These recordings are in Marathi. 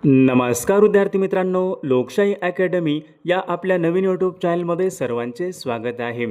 नमस्कार विद्यार्थी मित्रांनो, लोकशाही अकॅडमी या आपल्या नवीन यूट्यूब चॅनलमध्ये सर्वांचे स्वागत आहे.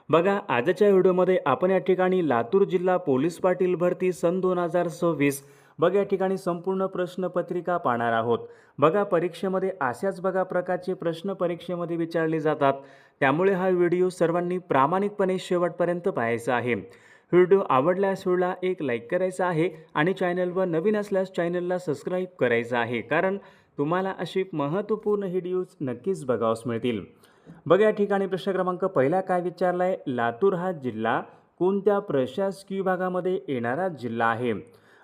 बघा, आजच्या व्हिडिओमध्ये आपण या ठिकाणी लातूर जिल्हा पोलीस पाटील भरती सन 2026 बघा या ठिकाणी संपूर्ण प्रश्नपत्रिका पाहणार आहोत. बघा, परीक्षेमध्ये अशाच प्रकारचे प्रश्न परीक्षेमध्ये विचारले जातात, त्यामुळे हा व्हिडिओ सर्वांनी प्रामाणिकपणे शेवटपर्यंत पाहायचा आहे. व्हिडिओ आवडल्यास व्हिडिओला एक लाईक करायचा आहे आणि चॅनलवर नवीन असल्यास चॅनलला सबस्क्राईब करायचं आहे, कारण तुम्हाला अशी महत्त्वपूर्ण व्हिडिओज नक्कीच बघावयास मिळतील. बघा, या ठिकाणी प्रश्न क्रमांक पहिला काय विचारला आहे, लातूर हा जिल्हा कोणत्या प्रशासकीय विभागामध्ये येणारा जिल्हा आहे.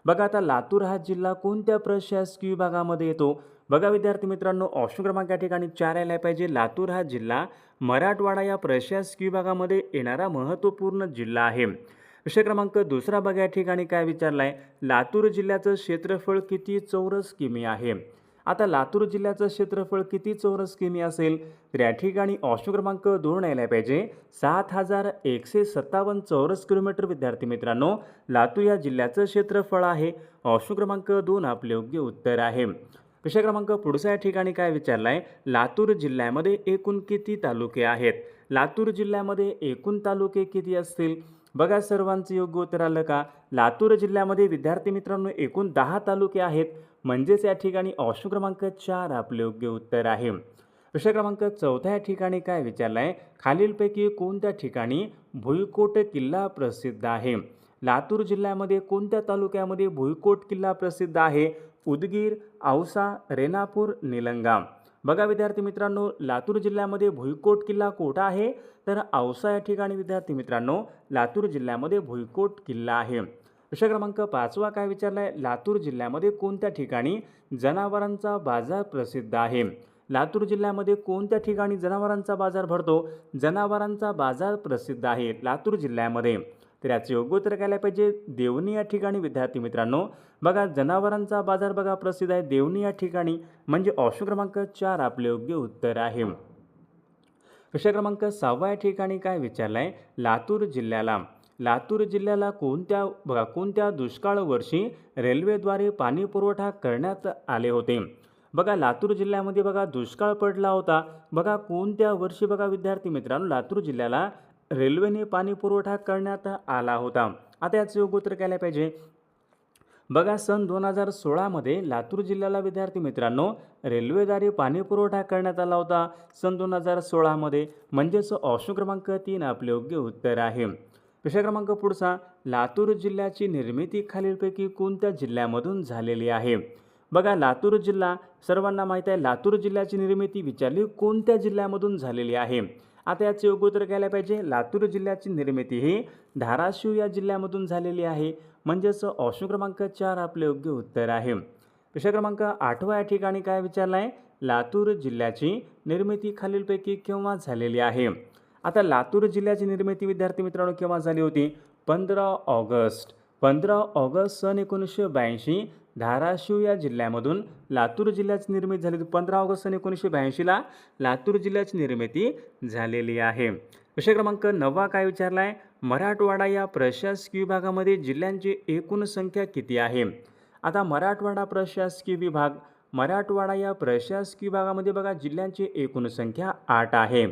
बघा, आता लातूर हा जिल्हा कोणत्या प्रशासकीय विभागामध्ये येतो. बघा विद्यार्थी मित्रांनो, ऑप्शन क्रमांक या ठिकाणी 4 यायला पाहिजे. लातूर हा जिल्हा मराठवाडा या प्रशासकीय विभागामध्ये येणारा महत्त्वपूर्ण जिल्हा आहे. विषय क्रमांक दुसरा बघा, या ठिकाणी काय विचारलं आहे, लातूर जिल्ह्याचं क्षेत्रफळ किती चौरस किमी आहे. आता लातूर जिल्ह्याचं क्षेत्रफळ किती चौरस किमी असेल, तर या ठिकाणी ऑप्शन क्रमांक 2 यायला पाहिजे. 7157 चौरस किलोमीटर विद्यार्थी मित्रांनो लातूर या जिल्ह्याचं क्षेत्रफळ आहे. ऑप्शन क्रमांक 2 आपले योग्य उत्तर आहे. विषय क्रमांक पुढचा या ठिकाणी काय विचारला आहे, लातूर जिल्ह्यामध्ये एकूण किती तालुके आहेत. लातूर जिल्ह्यामध्ये एकूण तालुके किती असतील. बघा, सर्वांचं योग्य उत्तर आलं का. लातूर जिल्ह्यामध्ये विद्यार्थी मित्रांनो एकूण 10 तालुके आहेत, म्हणजेच या ठिकाणी ऑप्शन क्रमांक 4 आपले योग्य उत्तर आहे. विषय क्रमांक चौथा या ठिकाणी काय विचारलं आहे, खालीलपैकी कोणत्या ठिकाणी भुईकोट किल्ला प्रसिद्ध आहे. लातूर जिल्ह्यामध्ये कोणत्या तालुक्यामध्ये भुईकोट किल्ला प्रसिद्ध आहे. उदगीर, औसा, रेणापूर, निलंगा. बघा विद्यार्थी मित्रांनो, लातूर जिल्ह्यामध्ये भुईकोट किल्ला कोठा आहे, तर औसा या ठिकाणी विद्यार्थी मित्रांनो लातूर जिल्ह्यामध्ये भुईकोट किल्ला आहे. विषय क्रमांक 5 काय विचारला आहे, लातूर जिल्ह्यामध्ये कोणत्या ठिकाणी जनावरांचा बाजार प्रसिद्ध आहे. लातूर जिल्ह्यामध्ये कोणत्या ठिकाणी जनावरांचा बाजार भरतो. जनावरांचा बाजार प्रसिद्ध आहे लातूर जिल्ह्यामध्ये, तर याचे योग्य उत्तर काय पाहिजे, देवणी या ठिकाणी विद्यार्थी मित्रांनो. बघा, जनावरांचा बाजार बघा प्रसिद्ध आहे देवणी या ठिकाणी, म्हणजे ऑप्शन क्रमांक 4 आपले योग्य उत्तर आहे. विषय क्रमांक 6 या ठिकाणी काय विचारलं आहे, लातूर जिल्ह्याला कोणत्या दुष्काळ वर्षी रेल्वेद्वारे पाणी पुरवठा करण्यात आले होते. बघा, लातूर जिल्ह्यामध्ये बघा दुष्काळ पडला होता. बघा, कोणत्या वर्षी बघा विद्यार्थी मित्रांनो लातूर जिल्ह्याला रेल्वेने पाणी पुरवठा करण्यात आला होता. आता याचं योग्य उत्तर काय पाहिजे. बघा, सन 2016 लातूर जिल्ह्याला विद्यार्थी मित्रांनो रेल्वेद्वारे पाणी पुरवठा करण्यात आला होता सन 2016, म्हणजेच ऑप्शन क्रमांक 3 आपले योग्य उत्तर आहे. विषय क्रमांक पुढचा, लातूर जिल्ह्याची निर्मिती खालीलपैकी कोणत्या जिल्ह्यामधून झालेली आहे. बघा, लातूर जिल्हा सर्वांना माहीत आहे, लातूर जिल्ह्याची निर्मिती विचारली कोणत्या जिल्ह्यामधून झालेली आहे. आता याचे योग्य उत्तर घ्यायला पाहिजे. लातूर जिल्ह्याची निर्मिती ही धाराशिव या जिल्ह्यामधून झालेली आहे, म्हणजेच ऑप्शन क्रमांक 4 आपले योग्य उत्तर आहे. विषय क्रमांक 8 या ठिकाणी काय विचारला आहे, लातूर जिल्ह्याची निर्मिती खालीलपैकी केव्हा झालेली आहे. आता लातूर जिल्ह्याची निर्मिती विद्यार्थी मित्रांनो केव्हा झाली होती, 15 ऑगस्ट सन 1982 धाराशिव या जिल्ह्यामधून लातूर जिल्ह्याची निर्मिती झाली. 15 ऑगस्ट सन 1982ला लातूर जिल्ह्याची निर्मिती झालेली आहे. विषय क्रमांक 9 काय विचारला आहे, मराठवाडा या प्रशासकीय विभागामध्ये जिल्ह्यांची एकूण संख्या किती आहे. आता मराठवाडा या प्रशासकीय विभागामध्ये बघा जिल्ह्यांची एकूण संख्या 8 आहे,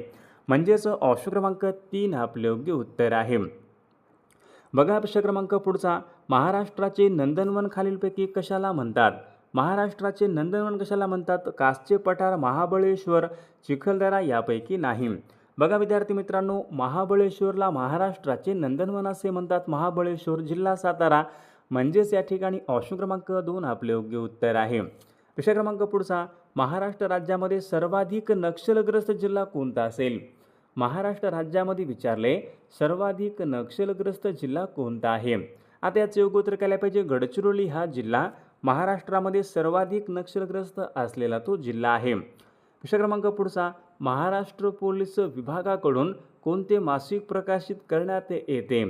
म्हणजेच ऑप्शन क्रमांक 3 आपले योग्य उत्तर आहे. बघा, विषय क्रमांक पुढचा, महाराष्ट्राचे नंदनवन खालीलपैकी कशाला म्हणतात. महाराष्ट्राचे नंदनवन कशाला म्हणतात, कासचे पठार, महाबळेश्वर, चिखलदरा यापैकी नाही. बघा विद्यार्थी मित्रांनो, महाबळेश्वरला महाराष्ट्राचे नंदनवन असे म्हणतात. महाबळेश्वर जिल्हा सातारा, म्हणजेच या ठिकाणी ऑप्शन क्रमांक 2 आपले योग्य उत्तर आहे. विषय क्रमांक पुढचा, महाराष्ट्र राज्यामध्ये सर्वाधिक नक्षलग्रस्त जिल्हा कोणता असेल. महाराष्ट्र राज्यामध्ये विचारले सर्वाधिक नक्षलग्रस्त जिल्हा कोणता आहे. आता याचे योग्य उत्तर काय पाहिजे, गडचिरोली हा जिल्हा महाराष्ट्रामध्ये सर्वाधिक नक्षलग्रस्त असलेला तो जिल्हा आहे. विषय क्रमांक पुढचा, महाराष्ट्र पोलीस विभागाकडून कोणते मासिक प्रकाशित करण्यात येते.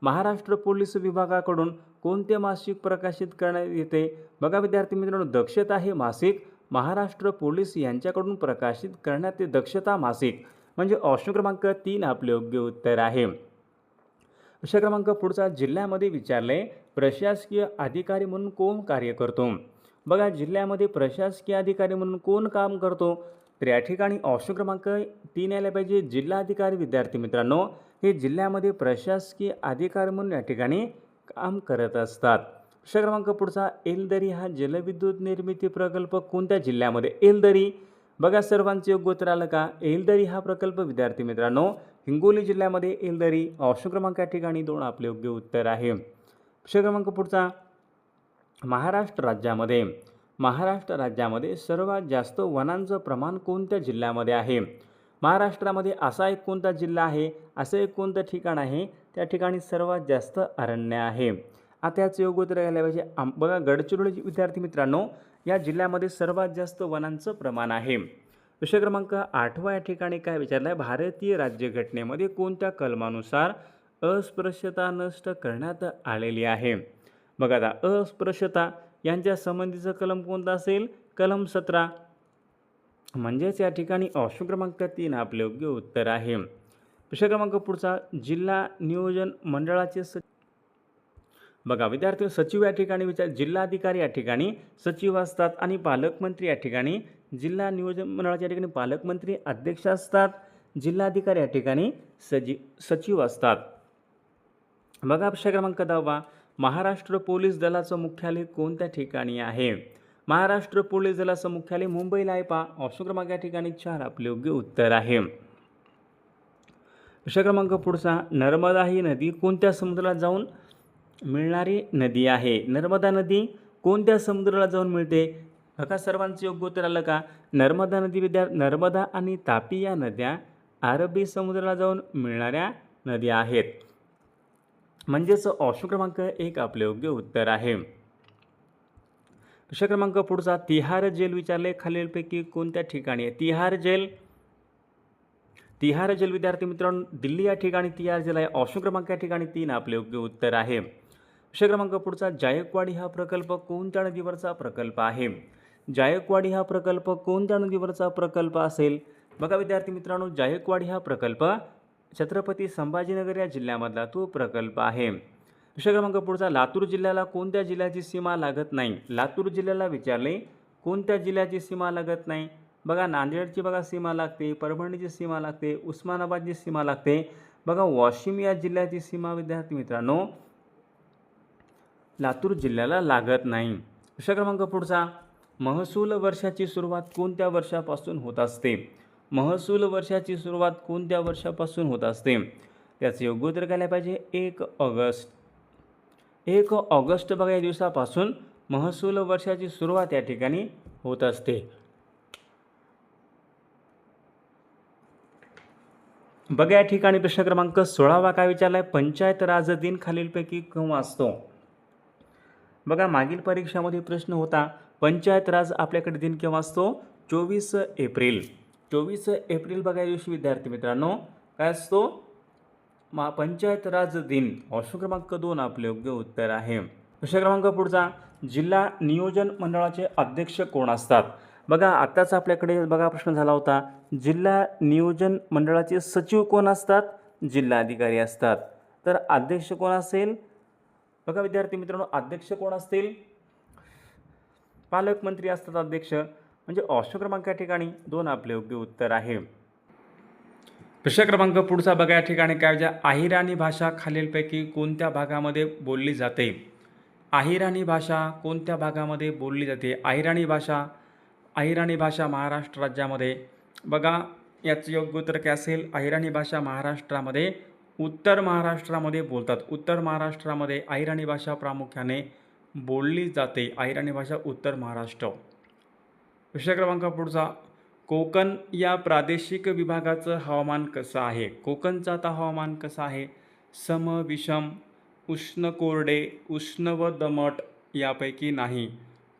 महाराष्ट्र पोलीस विभागाकडून कोणते मासिक प्रकाशित करण्यात येते. बघा विद्यार्थी मित्रांनो, दक्षता हे मासिक महाराष्ट्र पोलीस यांच्याकडून प्रकाशित करण्यात येते. दक्षता मासिक, म्हणजे ऑप्शन क्रमांक 3 आपले योग्य उत्तर आहे. विषय क्रमांक पुढचा, जिल्ह्यामध्ये विचारले प्रशासकीय अधिकारी म्हणून कोण कार्य करतो. बघा जिल्ह्यामध्ये प्रशासकीय अधिकारी म्हणून कोण काम करतो, तर या ठिकाणी ऑप्शन क्रमांक 3 यायला पाहिजे जिल्हाधिकारी. विद्यार्थी मित्रांनो, हे जिल्ह्यामध्ये प्रशासकीय अधिकारी म्हणून या ठिकाणी काम करत असतात. प्रश्न क्रमांक पुढचा, एलदरी हा जलविद्युत निर्मिती प्रकल्प कोणत्या जिल्ह्यामध्ये? एलदरी, बघा सर्वांचे योग्य उत्तर आलं का? एलदरी हा प्रकल्प विद्यार्थी मित्रांनो हिंगोली जिल्ह्यामध्ये एलदरी. ऑप्शन क्रमांक या ठिकाणी 2 आपले योग्य उत्तर आहे. प्रश्न क्रमांक पुढचा, महाराष्ट्र राज्यामध्ये सर्वात जास्त वनांचं प्रमाण कोणत्या जिल्ह्यामध्ये आहे? महाराष्ट्रामध्ये असा एक कोणता जिल्हा आहे, असं एक कोणतं ठिकाण आहे, त्या ठिकाणी सर्वात जास्त अरण्य आहे? आता याचं योग्य उत्तर घ्यायला पाहिजे बघा गडचिरोली. विद्यार्थी मित्रांनो, या जिल्ह्यामध्ये सर्वात जास्त वनांचं प्रमाण आहे. विषय क्रमांक 8 या ठिकाणी काय विचारलं आहे? भारतीय राज्यघटनेमध्ये कोणत्या कलमानुसार अस्पृश्यता नष्ट करण्यात आलेली आहे? बघा आता अस्पृश्यता यांच्या संबंधीचं कलम कोणतं असेल? कलम 17. म्हणजेच या ठिकाणी ऑप्शन क्रमांक 3 आपले योग्य उत्तर आहे. विषय क्रमांक पुढचा, जिल्हा नियोजन मंडळाचे बघा विद्यार्थी सचिव या ठिकाणी जिल्हाधिकारी या ठिकाणी सचिव असतात आणि पालकमंत्री या ठिकाणी जिल्हा नियोजन मंडळाच्या ठिकाणी पालकमंत्री अध्यक्ष असतात. जिल्हाधिकारी या ठिकाणी सचिव असतात. बघा विषय क्रमांक 10, महाराष्ट्र पोलीस दलाचं मुख्यालय कोणत्या ठिकाणी आहे? महाराष्ट्र पोलीस दलाचं मुख्यालय मुंबईला आहे. पहा ऑप्शन क्रमांक या ठिकाणी 4 आपले योग्य उत्तर आहे. विषय क्रमांक पुढचा, नर्मदा ही नदी कोणत्या समुद्राला जाऊन मिळणारी नदी आहे? नर्मदा नदी कोणत्या समुद्राला जाऊन मिळते? बघा सर्वांचं योग्य उत्तर आलं का? नर्मदा नदी नर्मदा आणि तापी या नद्या अरबी समुद्राला जाऊन मिळणाऱ्या नद्या आहेत. म्हणजेच ऑप्शन क्रमांक 1 आपले योग्य उत्तर आहे. विषय क्रमांक पुढचा, तिहार जेल विचारले खालीलपैकी कोणत्या ठिकाणी आहे? तिहार जेल विद्यार्थी मित्रांनो दिल्ली या ठिकाणी तिहार जेल आहे. ऑप्शन क्रमांक या ठिकाणी 3 आपले योग्य उत्तर आहे. विषय क्रमांक पुढचा, जायकवाडी हा प्रकल्प कोणत्या नदीवरचा प्रकल्प आहे? जायकवाडी हा प्रकल्प कोणत्या नदीवरचा प्रकल्प असेल? बघा विद्यार्थी मित्रांनो, जायकवाडी हा प्रकल्प छत्रपती संभाजीनगर या जिल्ह्यामधला तो प्रकल्प आहे. विषय क्रमांक पुढचा, लातूर जिल्ह्याला कोणत्या जिल्ह्याची सीमा लागत नाही? लातूर जिल्ह्याला विचारले कोणत्या जिल्ह्याची सीमा लागत नाही? बघा नांदेडची बघा सीमा लागते, परभणीची सीमा लागते, उस्मानाबादची सीमा लागते. बघा वाशिम या जिल्ह्याची सीमा विद्यार्थी मित्रांनो लातूर जिल्ह्याला लागत नाही. विषय क्रमांक पुढचा, महसूल वर्षाची सुरुवात कोणत्या वर्षापासून होत असते? महसूल वर्षाची सुरुवात कोणत्या वर्षापासून होत असते? त्याचे योग्य उत्तर काय पाहिजे? 1 ऑगस्ट. 1 ऑगस्ट बघा या दिवसापासून महसूल वर्षाची सुरुवात या ठिकाणी होत असते. बघा या ठिकाणी प्रश्न क्रमांक 16 काय विचारला आहे? पंचायत राज दिन खालीलपैकी केव्हा असतो? बघा मागील परीक्षामध्ये प्रश्न होता पंचायत राज आपल्याकडे दिन केव्हा असतो? 24 एप्रिल. 24 एप्रिल बघा या दिवशी विद्यार्थी मित्रांनो काय असतो? पंचायत राज दिन. ऑप्शन क्रमांक 2 आपले योग्य उत्तर आहे. विषय क्रमांक पुढचा, जिल्हा नियोजन मंडळाचे अध्यक्ष कोण असतात? बघा आत्ताच आपल्याकडे बघा प्रश्न झाला होता, जिल्हा नियोजन मंडळाचे सचिव कोण असतात? जिल्हाधिकारी असतात. तर अध्यक्ष कोण असेल? बघा विद्यार्थी मित्रांनो अध्यक्ष कोण असतील? पालकमंत्री असतात अध्यक्ष. म्हणजे ऑप्शन क्रमांक या ठिकाणी 2 आपले योग्य उत्तर आहे. प्रश्न क्रमांक पुढचा बघा या ठिकाणी काय म्हणजे अहिराणी भाषा खालीलपैकी कोणत्या भागामध्ये बोलली जाते? अहिराणी भाषा कोणत्या भागामध्ये बोलली जाते? अहिराणी भाषा महाराष्ट्र राज्यामध्ये. बघा याचं योग्य उत्तर काय असेल? अहिराणी भाषा महाराष्ट्रामध्ये उत्तर महाराष्ट्रामध्ये बोलतात. उत्तर महाराष्ट्रामध्ये अहिराणी भाषा प्रामुख्याने बोलली जाते. अहिराणी भाषा उत्तर महाराष्ट्र. विषय क्रमांक पुढचा, कोकण या प्रादेशिक विभागाचं हवामान कसं आहे? कोकणचं आता हवामान कसं आहे? सम, विषम, उष्ण कोरडे, उष्ण व दमट यापैकी नाही.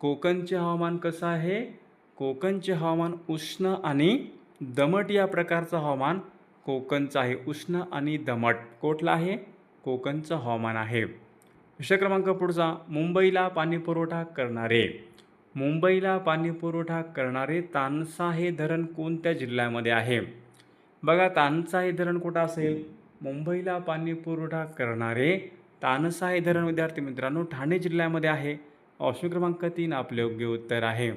कोकणचे हवामान कसं आहे? कोकणचे हवामान उष्ण आणि दमट या प्रकारचं हवामान कोकणचं आहे. उष्ण आणि दमट कुठलं आहे? कोकणचं हवामान आहे. विषय क्रमांक पुढचा, मुंबईला पाणीपुरवठा करणारे तानसा हे धरण कोणत्या जिल्ह्यामध्ये आहे? बघा तानसा हे धरण कुठं असेल? मुंबईला पाणीपुरवठा करणारे तानसा हे धरण विद्यार्थी मित्रांनो ठाणे जिल्ह्यामध्ये आहे. ऑप्शन क्रमांक 3 आपले योग्य उत्तर आहे.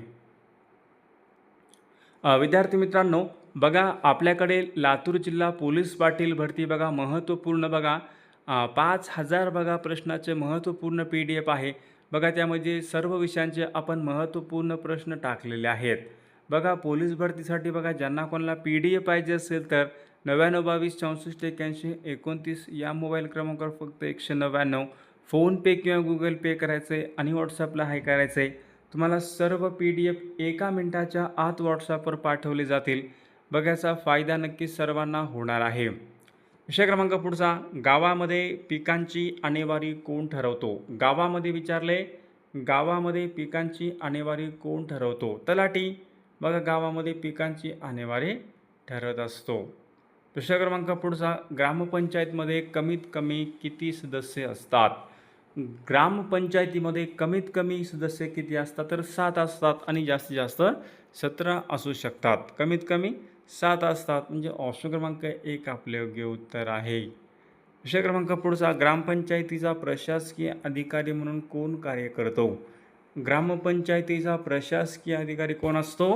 विद्यार्थी मित्रांनो, बघा आपल्याकडे लातूर जिल्हा पोलीस पाटील भरती बघा महत्त्वपूर्ण बघा 5,000 बघा प्रश्नाचे महत्त्वपूर्ण PDF आहे. बघा त्यामध्ये सर्व विषयांचे आपण महत्त्वपूर्ण प्रश्न टाकलेले आहेत. बघा पोलीस भरतीसाठी बघा ज्यांना कोणाला PDF पाहिजे असेल तर 9922 64 81 29 या मोबाईल क्रमांकावर फक्त 199 फोनपे किंवा गुगल पे करायचं आहे आणि व्हॉट्सअपला हाय करायचं आहे. तुम्हाला सर्व PDF 1 मिनिटाच्या आत व्हॉट्सअपवर पाठवले जातील. बघायचा फायदा नक्कीच सर्वांना होणार आहे. विषय क्रमांक पुढचा, गावामध्ये पिकांची आणेवारी कोण ठरवतो? गावामध्ये विचारले, गावामध्ये पिकांची आणेवारी कोण ठरवतो? तलाठी. बघा गावामध्ये पिकांची आणेवारी ठरवत असतो. विषय क्रमांक पुढचा, ग्रामपंचायतमध्ये कमीत कमी किती सदस्य असतात? ग्रामपंचायतीमध्ये कमीत कमी सदस्य किती असतात? तर 7 असतात आणि जास्तीत जास्त 17 असू शकतात. कमीत कमी 7 असतात, म्हणजे ऑप्शन क्रमांक 1 आपले योग्य उत्तर आहे. विषय क्रमांक पुढचा, ग्रामपंचायतीचा प्रशासकीय अधिकारी म्हणून कोण कार्य करतो? ग्रामपंचायतीचा प्रशासकीय अधिकारी कोण असतो?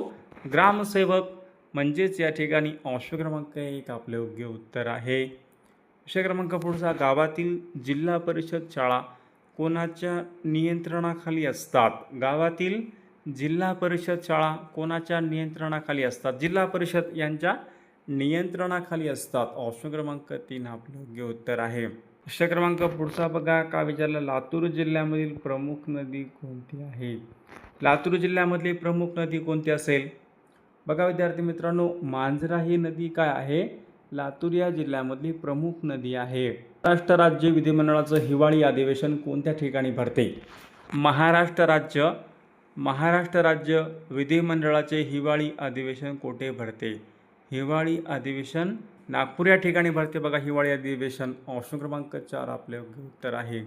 ग्रामसेवक. म्हणजेच या ठिकाणी ऑप्शन क्रमांक 1 आपले योग्य उत्तर आहे. विषय क्रमांक पुढचा, गावातील जिल्हा परिषद शाळा कोणाच्या नियंत्रणाखाली असतात? गावातील जिल्हा परिषद शाळा कोणाच्या नियंत्रणाखाली असतात? जिल्हा परिषद यांच्या नियंत्रणाखाली असतात. ऑप्शन क्रमांक 3 आपलं योग्य उत्तर आहे. विषय क्रमांक पुढचा बघा का विचारलं, लातूर जिल्ह्यामधील प्रमुख नदी कोणती आहे? लातूर जिल्ह्यामधली प्रमुख नदी कोणती असेल? बघा विद्यार्थी मित्रांनो, मांजरा ही नदी काय आहे? लातूर या जिल्ह्यामधली प्रमुख नदी आहे. महाराष्ट्र राज्य विधिमंडळाचं हिवाळी अधिवेशन कोणत्या ठिकाणी भरते? महाराष्ट्र राज्य विधिमंडळाचे हिवाळी अधिवेशन कोठे भरते? हिवाळी अधिवेशन नागपूर या ठिकाणी भरते. बघा हिवाळी अधिवेशन. ऑप्शन क्रमांक 4 आपले योग्य उत्तर आहे.